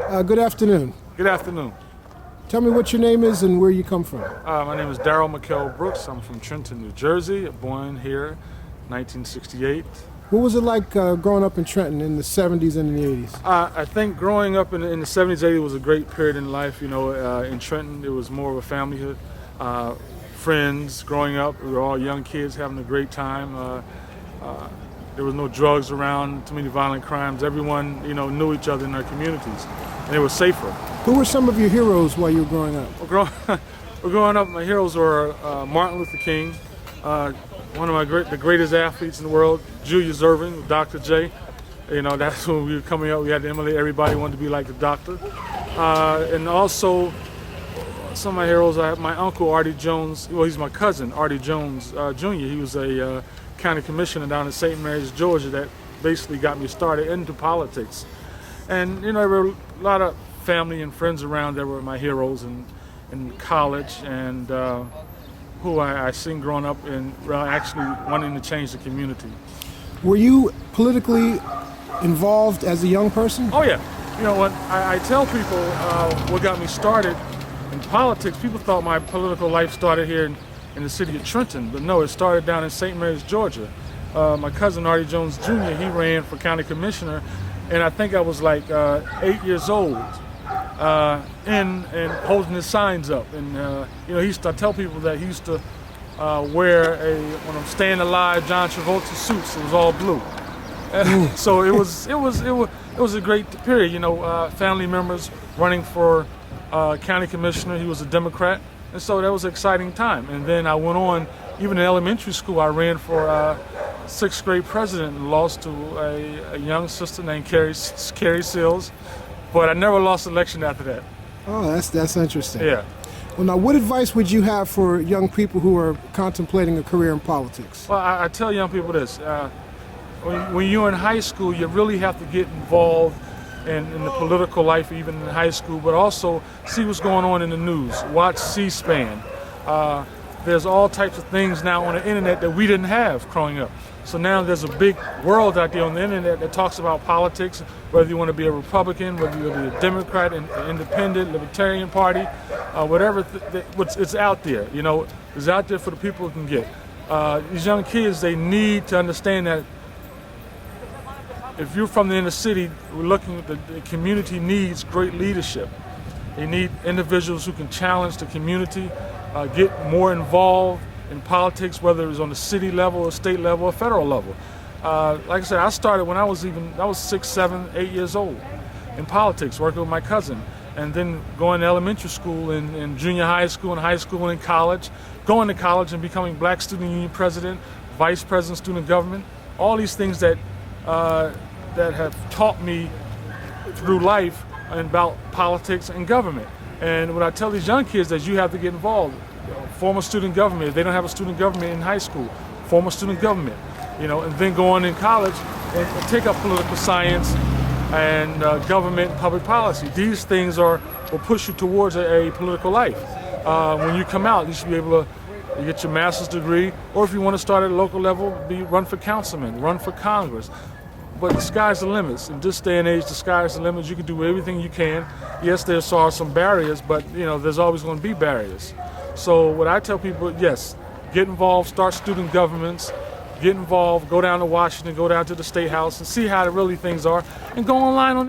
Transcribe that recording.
Good afternoon. Good afternoon. Tell me what your name is and where you come from. My name is Darrell McKell Brooks. I'm from Trenton, New Jersey. Born here, 1968. What was it like growing up in Trenton in the 70s and in the 80s? I think growing up in the 70s, 80s was a great period in life. You know, in Trenton, it was more of a familyhood. Friends growing up, we were all young kids having a great time. There was no drugs around, too many violent crimes. Everyone, knew each other in their communities, and they were safer. Who were some of your heroes while you were growing up? Growing up, my heroes were Martin Luther King, one of the greatest athletes in the world, Julius Erving, Dr. J. That's when we were coming up. We had to emulate. Everybody wanted to be like the doctor. And also, some of my heroes, I have my uncle, Artie Jones. Well, he's my cousin, Artie Jones Jr. He was a county commissioner down in St. Mary's, Georgia, that basically got me started into politics. And, there were a lot of family and friends around that were my heroes in college, and who I seen growing up and actually wanting to change the community. Were you politically involved as a young person? Oh yeah. When I tell people what got me started in politics, people thought my political life started here in the city of Trenton, but no, it started down in St. Mary's, Georgia. My cousin Artie Jones Jr., he ran for county commissioner, and I think I was like 8 years old. And holding his signs up, and he used to tell people that he used to wear when I'm staying alive, John Travolta suits. It was all blue. So it was a great period. Family members running for county commissioner. He was a Democrat, and so that was an exciting time. And then I went on, even in elementary school, I ran for sixth grade president and lost to a young sister named Carrie Seals. But I never lost an election after that. Oh, that's interesting. Yeah. Well, now, what advice would you have for young people who are contemplating a career in politics? Well, I tell young people this. When you're in high school, you really have to get involved in the political life, even in high school, but also see what's going on in the news. Watch C-SPAN. There's all types of things now on the internet that we didn't have growing up. So now there's a big world out there on the internet that talks about politics, whether you want to be a Republican, whether you want to be a Democrat, an independent, Libertarian Party, whatever. It's out there. It's out there for the people who can get. These young kids, they need to understand that if you're from the inner city, we're looking at the community needs great leadership. They need individuals who can challenge the community, get more involved in politics, whether it's on the city level or state level or federal level. Like I said, I started when I was 6, 7, 8 years old in politics, working with my cousin, and then going to elementary school and junior high school and high school and college, going to college and becoming Black Student Union president, vice president, student government, all these things that have taught me through life about politics and government. And what I tell these young kids is you have to get involved. Form a student government. If they don't have a student government in high school, form a student government. And then go on in college and take up political science and government and public policy. These things will push you towards a political life. When you come out, you should be able to get your master's degree, or if you want to start at a local level, run for councilman, run for Congress. But the sky's the limits. In this day and age, the sky's the limits. You can do everything you can. Yes, there are some barriers, but there's always going to be barriers. So what I tell people, yes, get involved, start student governments, get involved, go down to Washington, go down to the State House and see how really things are, and go online on